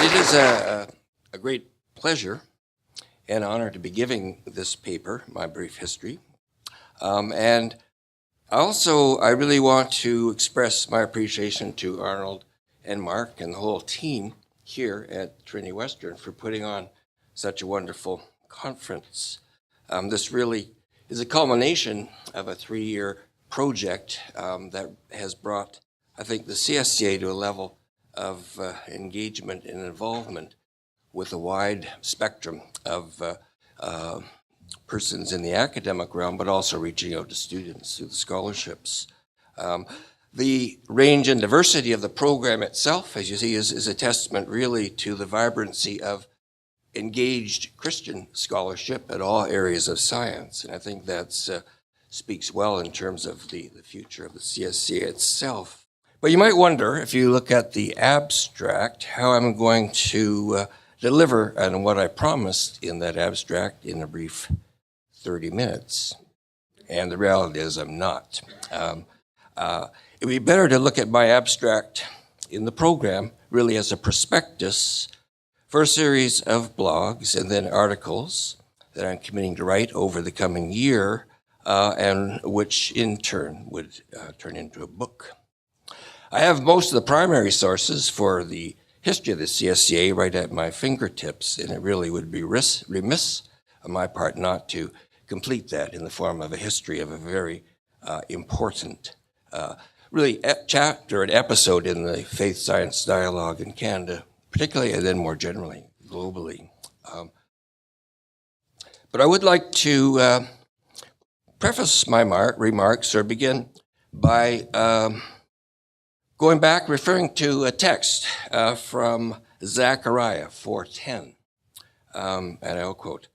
It is a great pleasure and honor to be giving this paper, My Brief History. And I really want to express my appreciation to Arnold and Mark and the whole team here at Trinity Western for putting on such a wonderful conference. This really is a culmination of a 3-year project that has brought, I think, the CSCA to a level of engagement and involvement with a wide spectrum of persons in the academic realm, but also reaching out to students through the scholarships. The range and diversity of the program itself, as you see, is a testament really to the vibrancy of engaged Christian scholarship at all areas of science. And I think that speaks well in terms of the future of the CSCA itself. But you might wonder, if you look at the abstract, how I'm going to deliver on what I promised in that abstract in a brief 30 minutes. And the reality is I'm not. It would be better to look at my abstract in the program really as a prospectus for a series of blogs and then articles that I'm committing to write over the coming year, and which in turn would turn into a book. I have most of the primary sources for the history of the CSCA right at my fingertips, and it really would be remiss on my part not to complete that in the form of a history of a very important, really chapter and episode in the faith-science dialogue in Canada, particularly and then more generally, globally. But I would like to preface my remarks or begin by going back, referring to a text from Zechariah 4:10, and I'll quote,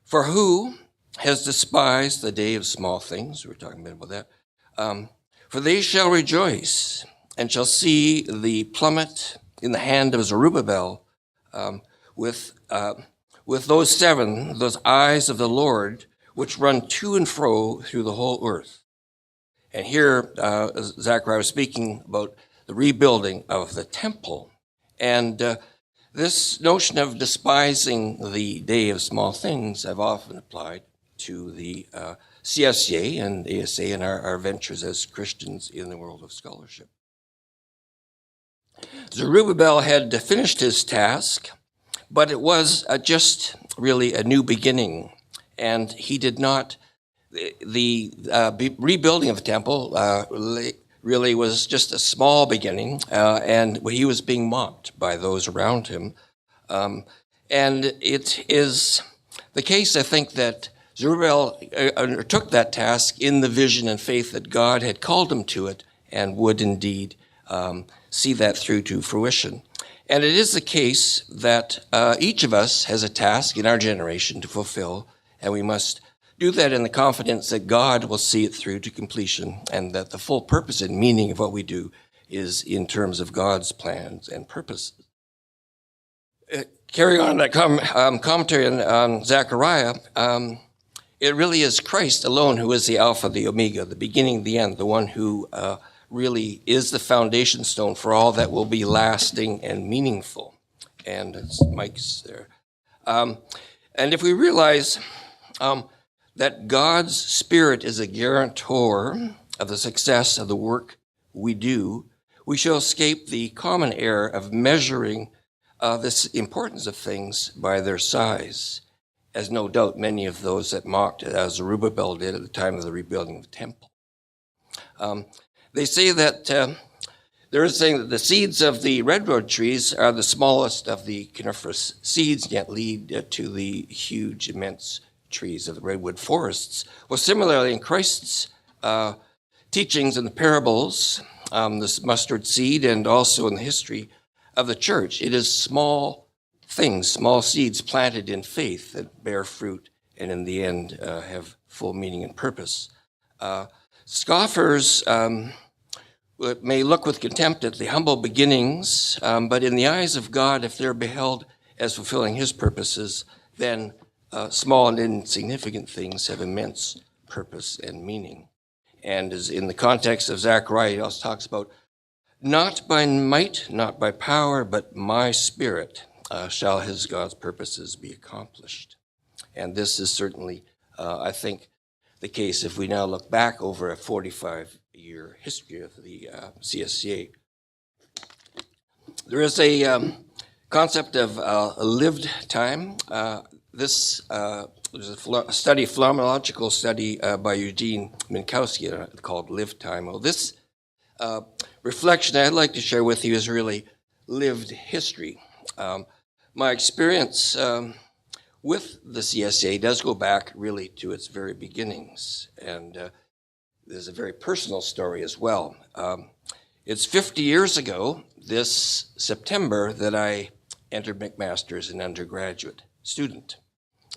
"For who has despised the day of small things?" We're talking a bit about that. "For they shall rejoice and shall see the plummet in the hand of Zerubbabel with those eyes of the Lord which run to and fro through the whole earth." And here, Zechariah was speaking about the rebuilding of the temple. And this notion of despising the day of small things I've often applied to the CSCA and ASA and our ventures as Christians in the world of scholarship. Zerubbabel had finished his task, but it was just really a new beginning. And he did not the rebuilding of the temple really was just a small beginning, and he was being mocked by those around him. And it is the case, I think, that Zerubbabel undertook that task in the vision and faith that God had called him to it and would indeed see that through to fruition. And it is the case that each of us has a task in our generation to fulfill, and we must do that in the confidence that God will see it through to completion, and that the full purpose and meaning of what we do is in terms of God's plans and purposes. Carrying on that commentary on Zechariah, it really is Christ alone who is the Alpha, the Omega, the beginning, the end, the one who really is the foundation stone for all that will be lasting and meaningful. And Mike's there. And if we realize that God's Spirit is a guarantor of the success of the work we do, we shall escape the common error of measuring this importance of things by their size, as no doubt many of those that mocked Zerubbabel did at the time of the rebuilding of the temple. They say that they're saying that the seeds of the redwood trees are the smallest of the coniferous seeds, yet lead to the huge, immense trees of the redwood forests. Well, similarly, in Christ's teachings and the parables, this mustard seed, and also in the history of the church, it is small things, small seeds planted in faith that bear fruit and in the end have full meaning and purpose. Scoffers may look with contempt at the humble beginnings, but in the eyes of God, if they're beheld as fulfilling his purposes, then small and insignificant things have immense purpose and meaning. And as in the context of Zechariah, he also talks about Not by might, not by power, but my spirit shall his God's purposes be accomplished. And this is certainly, I think, the case if we now look back over a 45-year history of the CSCA. There is a concept of a lived time. There's a study, phenomenological study by Eugene Minkowski called Lived Time. Well, this reflection I'd like to share with you is really lived history. My experience with the CSCA does go back really to its very beginnings, and there's a very personal story as well. It's 50 years ago this September that I entered McMaster as an undergraduate student,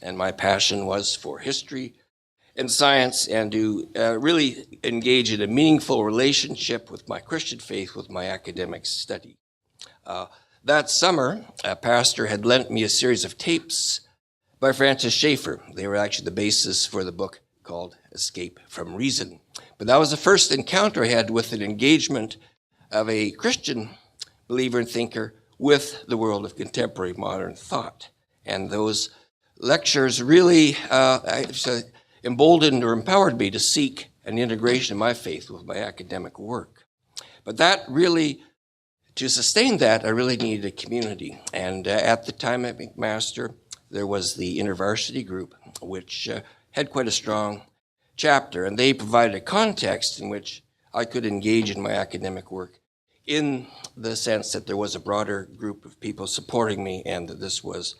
and my passion was for history and science and to really engage in a meaningful relationship with my Christian faith with my academic study. That summer, a pastor had lent me a series of tapes by Francis Schaeffer. They were actually the basis for the book called Escape from Reason. But that was the first encounter I had with an engagement of a Christian believer and thinker with the world of contemporary modern thought. And those lectures really emboldened or empowered me to seek an integration of my faith with my academic work. But that really, to sustain that, I really needed a community. And at the time at McMaster, there was the InterVarsity group, which had quite a strong chapter, and they provided a context in which I could engage in my academic work in the sense that there was a broader group of people supporting me and that this was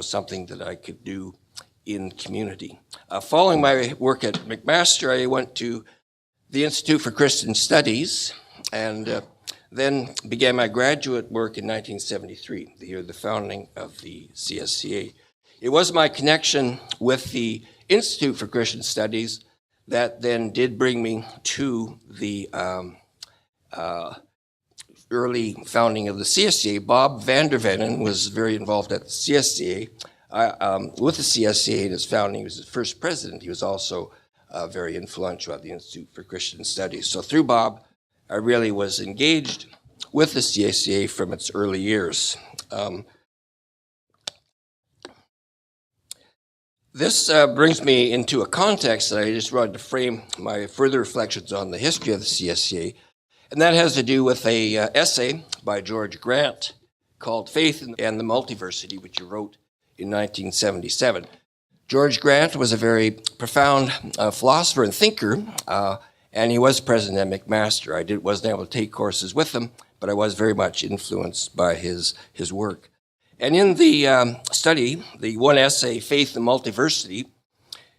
something that I could do in community. Following my work at McMaster, I went to the Institute for Christian Studies and then began my graduate work in 1973, the year of the founding of the CSCA. It was my connection with the Institute for Christian Studies that then did bring me to the early founding of the CSCA. Bob Vander Venen was very involved at the CSCA. With the CSCA in its founding, he was the first president. He was also very influential at the Institute for Christian Studies. So through Bob, I really was engaged with the CSCA from its early years. This brings me into a context that I just wanted to frame my further reflections on the history of the CSCA, and that has to do with a essay by George Grant called Faith and the Multiversity, which he wrote in 1977. George Grant was a very profound philosopher and thinker, and he was president at McMaster. I wasn't able to take courses with him, but I was very much influenced by his work. And in the study, the one essay, Faith and Multiversity,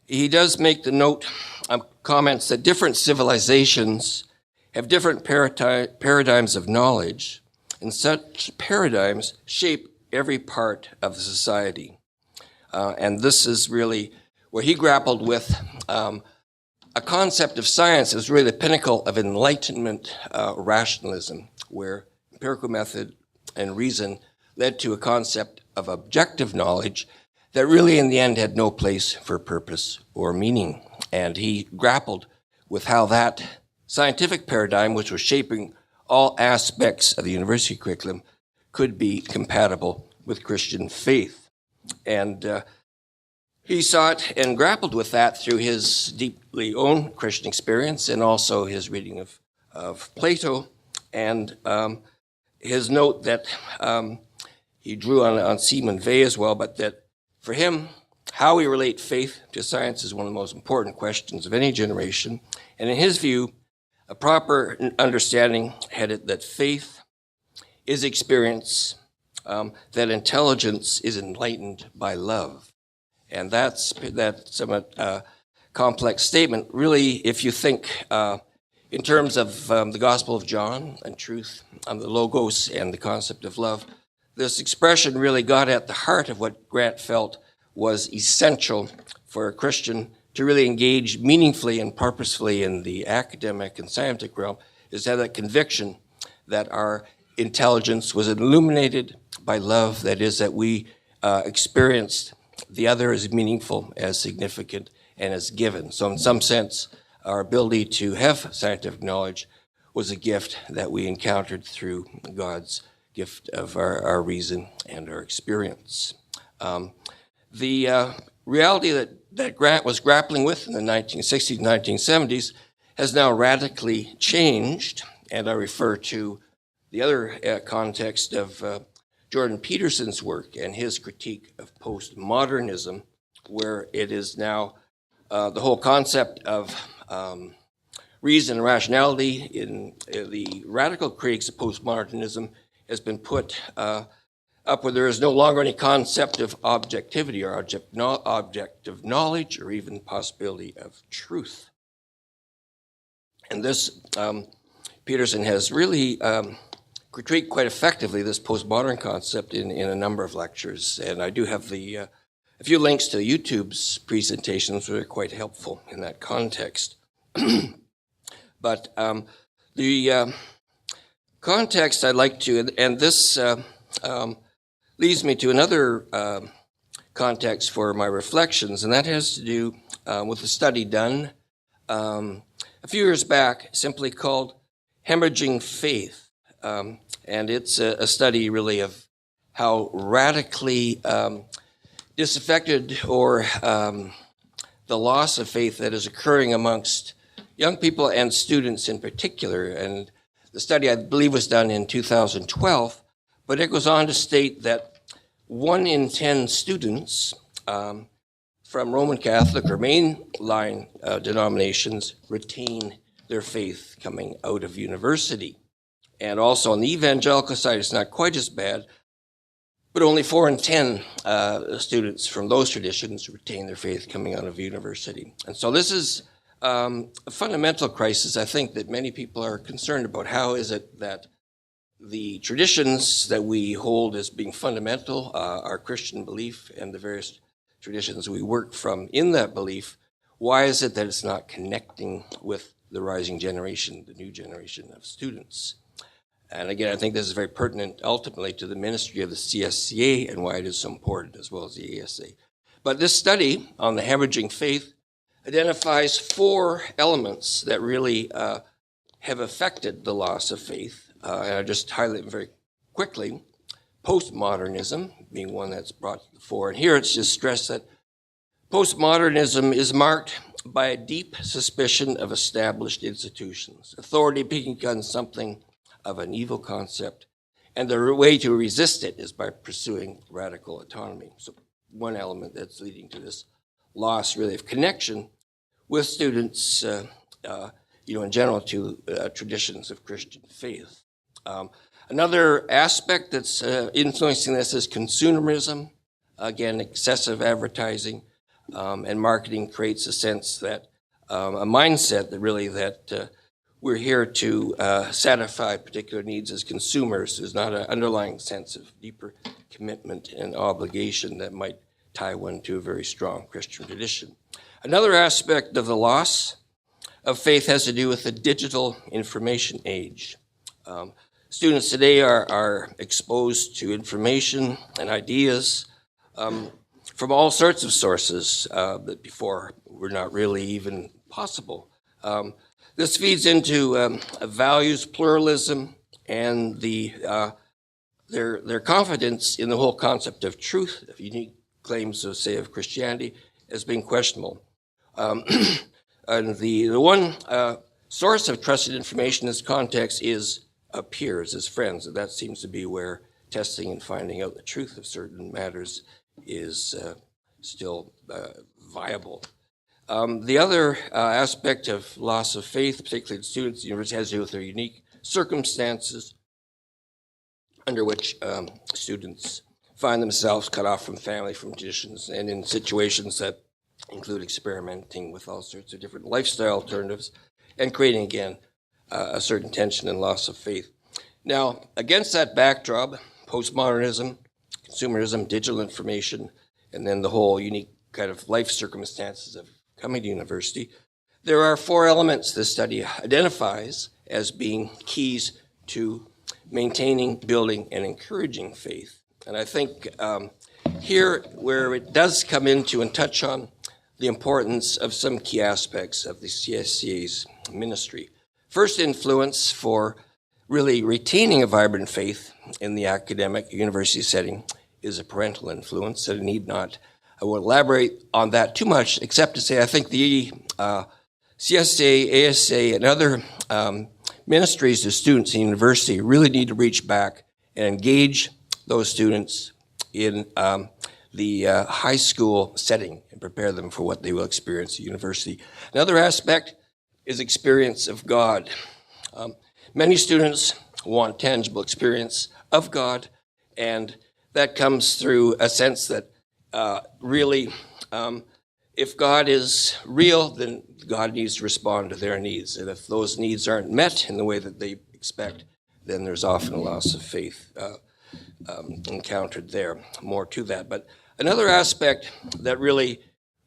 he does make the note, comments that different civilizations have different paradigms of knowledge, and such paradigms shape every part of the society. And this is really where he grappled with a concept of science that was really the pinnacle of Enlightenment rationalism, where empirical method and reason led to a concept of objective knowledge that really in the end had no place for purpose or meaning. And he grappled with how that scientific paradigm, which was shaping all aspects of the university curriculum, could be compatible with Christian faith. And he sought and grappled with that through his deeply own Christian experience and also his reading of Plato and his note that he drew on Simon Weil as well, but that for him, how we relate faith to science is one of the most important questions of any generation. And in his view, a proper understanding had it that faith is experience, that intelligence is enlightened by love. And that's somewhat complex statement. Really, if you think in terms of the Gospel of John and truth, the logos and the concept of love, this expression really got at the heart of what Grant felt was essential for a Christian to really engage meaningfully and purposefully in the academic and scientific realm, is to have that conviction that our intelligence was illuminated by love, that is, that we experienced the other as meaningful, as significant, and as given. So in some sense, our ability to have scientific knowledge was a gift that we encountered through God's gift of our reason and our experience. The reality that Grant was grappling with in the 1960s, 1970s has now radically changed, and I refer to the other context of Jordan Peterson's work and his critique of post-modernism, where it is now the whole concept of reason and rationality in the radical critiques of postmodernism has been put up where there is no longer any concept of objectivity or objective knowledge or even possibility of truth. And this, Peterson has really critiqued quite effectively this postmodern concept in a number of lectures. And I do have a few links to YouTube's presentations that are quite helpful in that context. But the context I'd like to, and this leads me to another context for my reflections, and that has to do with a study done a few years back, simply called Hemorrhaging Faith. And it's a study really of how radically disaffected or the loss of faith that is occurring amongst young people and students in particular. And the study, I believe, was done in 2012, but it goes on to state that 1 in 10 students from Roman Catholic or mainline denominations retain their faith coming out of university. And also on the evangelical side, it's not quite as bad, but only 4 in 10 students from those traditions retain their faith coming out of university. And so this is a fundamental crisis, I think, that many people are concerned about. How is it that the traditions that we hold as being fundamental, our Christian belief and the various traditions we work from in that belief, why is it that it's not connecting with the rising generation, the new generation of students? And again, I think this is very pertinent ultimately to the ministry of the CSCA and why it is so important, as well as the ASA. But this study on the hemorrhaging faith identifies 4 elements that really have affected the loss of faith. And I'll just highlight them very quickly. Postmodernism being one that's brought to the fore. And here it's just stressed that postmodernism is marked by a deep suspicion of established institutions, authority becoming something of an evil concept, and the way to resist it is by pursuing radical autonomy. So one element that's leading to this loss really of connection with students, in general to traditions of Christian faith. Another aspect that's influencing this is consumerism. Again, excessive advertising and marketing creates a sense that, a mindset that really we're here to satisfy particular needs as consumers. There's not an underlying sense of deeper commitment and obligation that might tie one to a very strong Christian tradition. Another aspect of the loss of faith has to do with the digital information age. Students today are exposed to information and ideas from all sorts of sources that before were not really even possible. This feeds into values pluralism and their confidence in the whole concept of truth, of unique claims of, say, of Christianity, as being questionable. And the one source of trusted information in this context is peers, as friends. And that seems to be where testing and finding out the truth of certain matters is still viable. The other aspect of loss of faith, particularly in students at the university, has to do with their unique circumstances under which students find themselves cut off from family, from traditions, and in situations that include experimenting with all sorts of different lifestyle alternatives and creating, again, a certain tension and loss of faith. Now, against that backdrop, postmodernism, consumerism, digital information, and then the whole unique kind of life circumstances of coming to university, there are 4 elements this study identifies as being keys to maintaining, building, and encouraging faith. And I think here, where it does come into and touch on the importance of some key aspects of the CSCA's ministry. first influence for really retaining a vibrant faith in the academic university setting is a parental influence. I will elaborate on that too much, except to say I think the CSCA, ASA, and other ministries to students in university really need to reach back and engage those students in the high school setting and prepare them for what they will experience at university. Another aspect is experience of God. Many students want tangible experience of God, and that comes through a sense that really, if God is real, then God needs to respond to their needs. And if those needs aren't met in the way that they expect, then there's often a loss of faith encountered there. More to that. But another aspect that really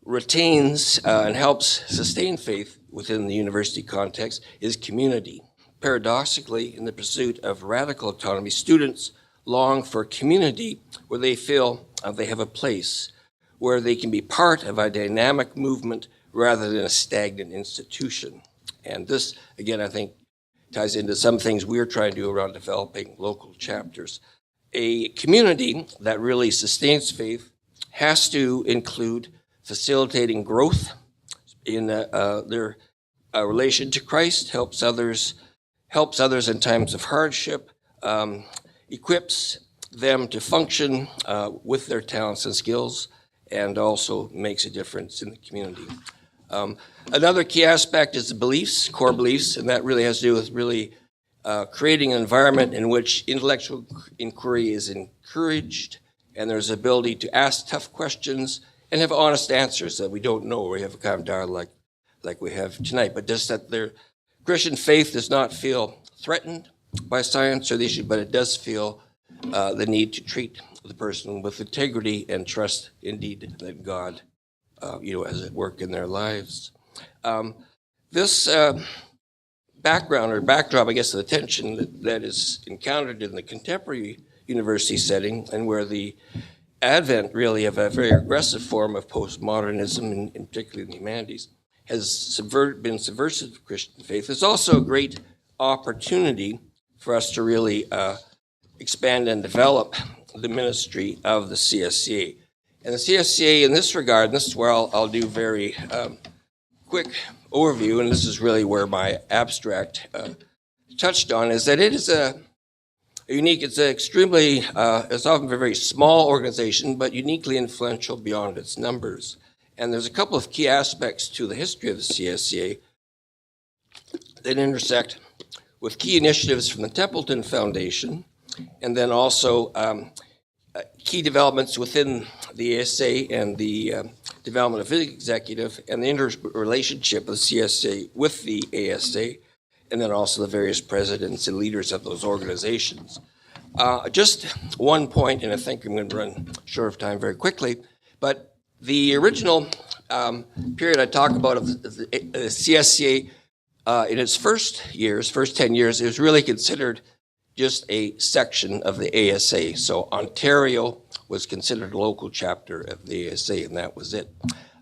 retains and helps sustain faith within the university context is community. Paradoxically, in the pursuit of radical autonomy, students long for community where they feel they have a place, where they can be part of a dynamic movement rather than a stagnant institution. And this, again, I think ties into some things we're trying to do around developing local chapters. A community that really sustains faith has to include facilitating growth in their relation to Christ, helps others in times of hardship, equips them to function with their talents and skills, and also makes a difference in the community. Another key aspect is the beliefs, core beliefs, and that really has to do with really creating an environment in which intellectual inquiry is encouraged, and there's ability to ask tough questions and have honest answers that we don't know, or we have a kind of dialogue like we have tonight, but just that their Christian faith does not feel threatened by science or the issue, but it does feel the need to treat the person with integrity and trust indeed that God, is at work in their lives. This background or backdrop, I guess, of the tension that is encountered in the contemporary university setting, and where the advent really of a very aggressive form of postmodernism, in particularly in the humanities, has been subversive of Christian faith. It's also a great opportunity for us to really expand and develop the ministry of the CSCA. And the CSCA in this regard, and this is where I'll do very quick overview, and this is really where my abstract touched on, is that it is it's extremely, it's often a very small organization, but uniquely influential beyond its numbers. And there's a couple of key aspects to the history of the CSCA that intersect with key initiatives from the Templeton Foundation, and then also key developments within the ASA and the development of the executive and the interrelationship of the CSA with the ASA, and then also the various presidents and leaders of those organizations. Just one point, and I think I'm going to run short of time very quickly, but the original period I talk about of the CSCA in its first 10 years, it was really considered just a section of the ASA. So Ontario was considered a local chapter of the ASA, and that was it.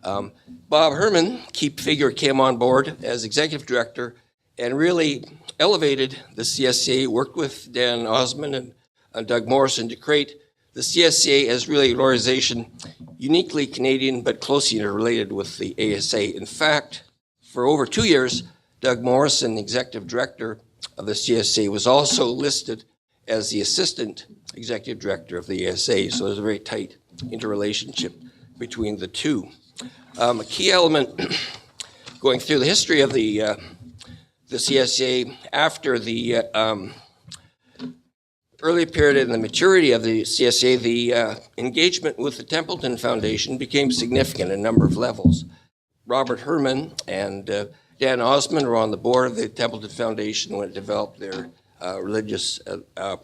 Bob Herman, key figure, came on board as executive director and really elevated the CSCA, worked with Dan Osmond and Doug Morrison to create the CSCA as really an organization uniquely Canadian but closely interrelated with the ASA. In fact, for over 2 years, Doug Morrison, executive director of the CSCA, was also listed as the assistant executive director of the ASA, so there's a very tight interrelationship between the two. A key element going through the history of the CSCA after the early period in the maturity of the CSCA, the engagement with the Templeton Foundation became significant at a number of levels. Robert Herman and Dan Osmond were on the board of the Templeton Foundation when it developed their religious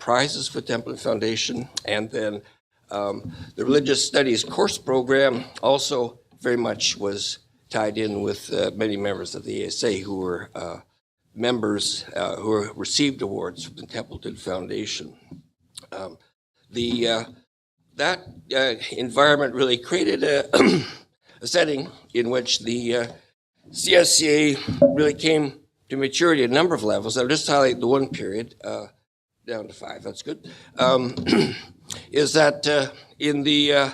prizes for the Templeton Foundation, and then the religious studies course program also very much was tied in with many members of the ASA who were members who received awards from the Templeton Foundation. That environment really created a setting in which the CSCA really came to maturity at a number of levels. I'll just highlight the one period, down to 5, that's good, is that in the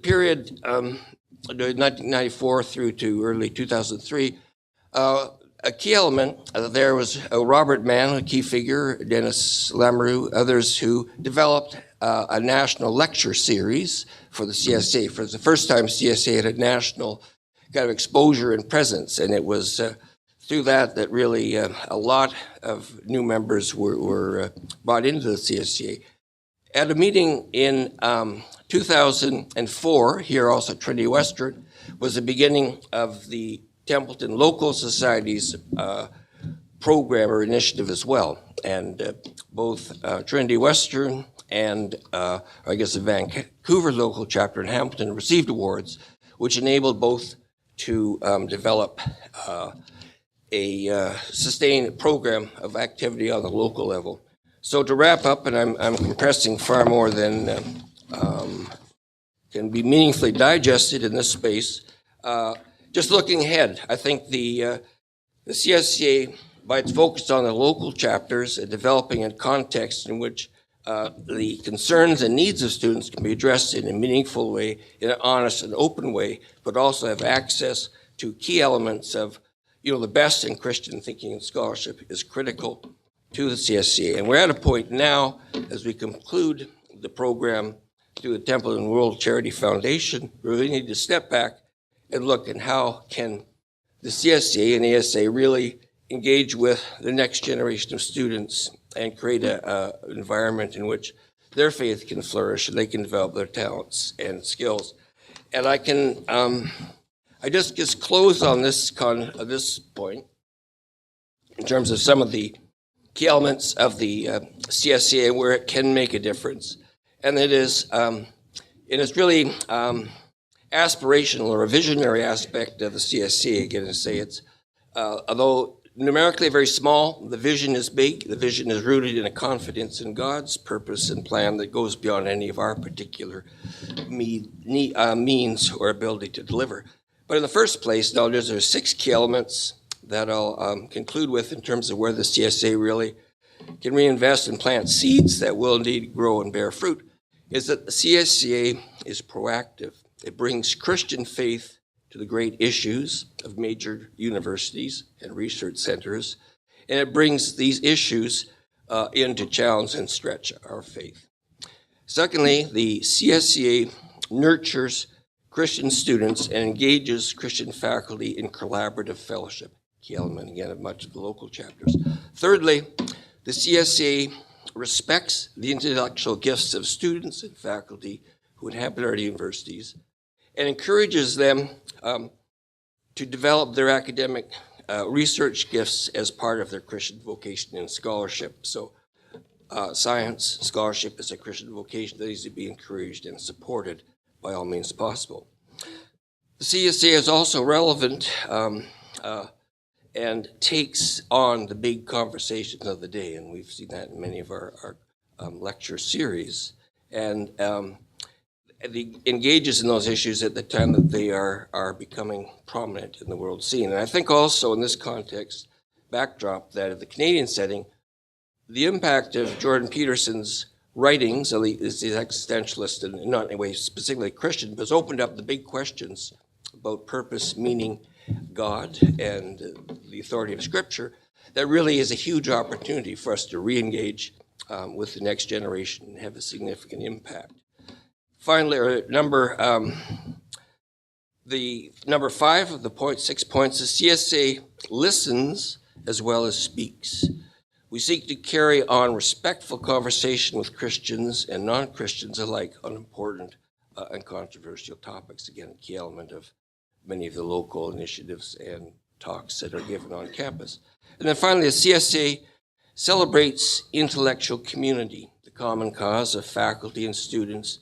period 1994 through to early 2003, a key element there was Robert Mann, a key figure, Dennis Lamoureux, others who developed a national lecture series for the CSCA. For the first time, CSCA had a national kind of exposure and presence, and it was through that really a lot of new members were brought into the CSCA. At a meeting in 2004, here also at Trinity Western, was the beginning of the Templeton Local Society's program or initiative as well. And both Trinity Western and I guess the Vancouver Local Chapter in Hamilton received awards, which enabled both to develop a sustained program of activity on the local level. So to wrap up, and I'm compressing far more than can be meaningfully digested in this space, just looking ahead, I think the CSCA, by its focus on the local chapters and developing a context in which the concerns and needs of students can be addressed in a meaningful way, in an honest and open way, but also have access to key elements of, the best in Christian thinking and scholarship is critical to the CSCA. And we're at a point now, as we conclude the program through the Templeton World Charity Foundation, where we need to step back and look at how can the CSCA and ASA really engage with the next generation of students and create an environment in which their faith can flourish and they can develop their talents and skills. And I can, I just close on this point in terms of some of the key elements of the CSCA where it can make a difference. And it is really aspirational or a visionary aspect of the CSCA. Again, to say it's, although numerically very small, the vision is big. The vision is rooted in a confidence in God's purpose and plan that goes beyond any of our particular means or ability to deliver. But in the first place, now there are 6 key elements that I'll conclude with in terms of where the CSA really can reinvest and plant seeds that will indeed grow and bear fruit, is that the CSCA is proactive. It brings Christian faith to the great issues of major universities and research centers, and it brings these issues in to challenge and stretch our faith. Secondly, the CSCA nurtures Christian students and engages Christian faculty in collaborative fellowship, key element again of much of the local chapters. Thirdly, the CSCA respects the intellectual gifts of students and faculty who inhabit our universities and encourages them to develop their academic research gifts as part of their Christian vocation and scholarship. So science scholarship is a Christian vocation that needs to be encouraged and supported by all means possible. The CSA is also relevant and takes on the big conversations of the day, and we've seen that in many of our lecture series, and engages in those issues at the time that they are becoming prominent in the world scene. And I think also in this context, backdrop, that of the Canadian setting, the impact of Jordan Peterson's writings, is the existentialist and not in any way specifically Christian, but has opened up the big questions about purpose, meaning, God, and the authority of Scripture. That really is a huge opportunity for us to re-engage with the next generation and have a significant impact. Finally, the number 5 of the 6 points is CSA listens as well as speaks. We seek to carry on respectful conversation with Christians and non-Christians alike on important and controversial topics. Again, a key element of many of the local initiatives and talks that are given on campus. And then finally, the CSA celebrates intellectual community, the common cause of faculty and students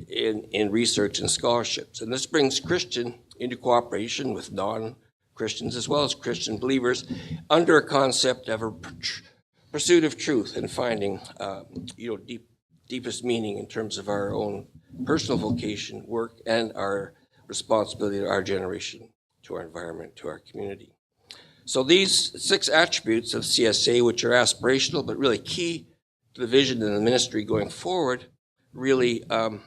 in research and scholarships. And this brings Christian into cooperation with non-Christians as well as Christian believers under a concept of a pursuit of truth and finding deepest meaning in terms of our own personal vocation, work, and our responsibility to our generation, to our environment, to our community. So these 6 attributes of CSA, which are aspirational but really key to the vision and the ministry going forward, really are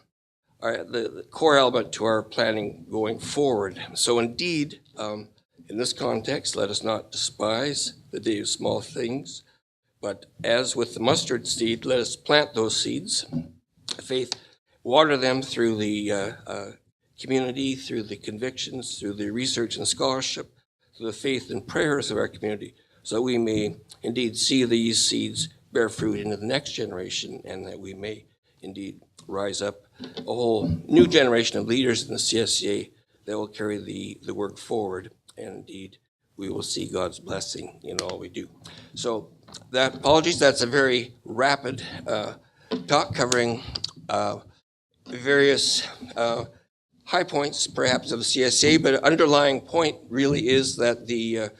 the core element to our planning going forward. So indeed, in this context, let us not despise the day of small things, but as with the mustard seed, let us plant those seeds of faith, water them through the community, through the convictions, through the research and scholarship, through the faith and prayers of our community, so that we may indeed see these seeds bear fruit into the next generation, and that we may indeed rise up a whole new generation of leaders in the CSCA that will carry the work forward, and indeed we will see God's blessing in all we do. So apologies, that's a very rapid talk covering various high points perhaps of the CSA, but an underlying point really is that the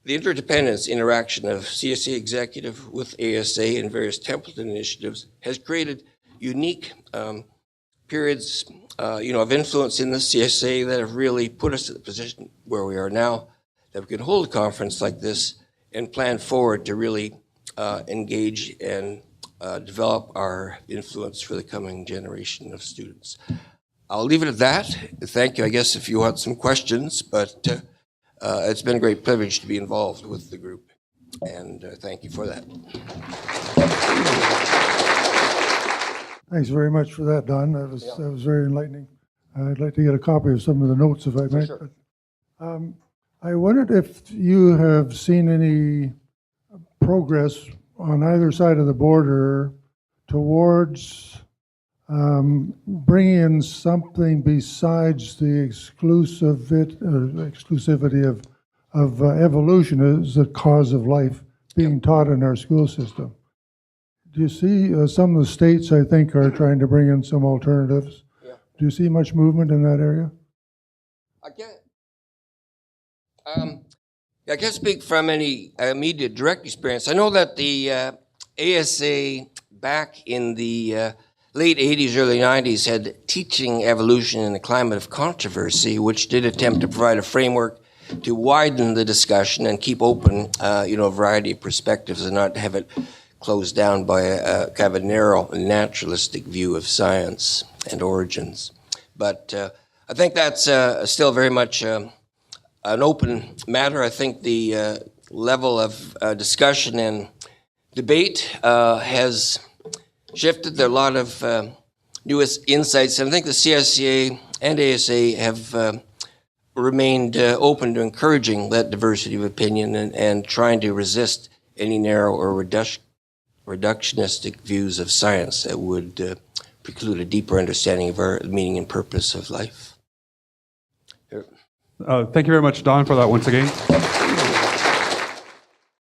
interdependence interaction of CSA executive with ASA and various Templeton initiatives has created unique periods of influence in the CSA that have really put us in the position where we are now, that we can hold a conference like this and plan forward to really engage and develop our influence for the coming generation of students. I'll leave it at that. Thank you, I guess, if you want some questions, but it's been a great privilege to be involved with the group, and thank you for that. Thanks very much for that, Don. That was very enlightening. I'd like to get a copy of some of the notes, if I might. Sure. But, I wondered if you have seen any progress on either side of the border towards bringing in something besides the exclusivity of evolution as the cause of life being taught in our school system. Do you see some of the states, I think, are trying to bring in some alternatives? Yeah. Do you see much movement in that area? I can't speak from any immediate direct experience. I know that the ASA back in the late 80s, early 90s had Teaching Evolution in a Climate of Controversy, which did attempt to provide a framework to widen the discussion and keep open a variety of perspectives and not have it closed down by a kind of a narrow naturalistic view of science and origins. But I think that's still very much an open matter. I think the level of discussion and debate has shifted. There are a lot of newest insights, and I think the CSCA and ASA have remained open to encouraging that diversity of opinion and trying to resist any narrow or reductionistic views of science that would preclude a deeper understanding of our meaning and purpose of life. Thank you very much, Don, for that once again.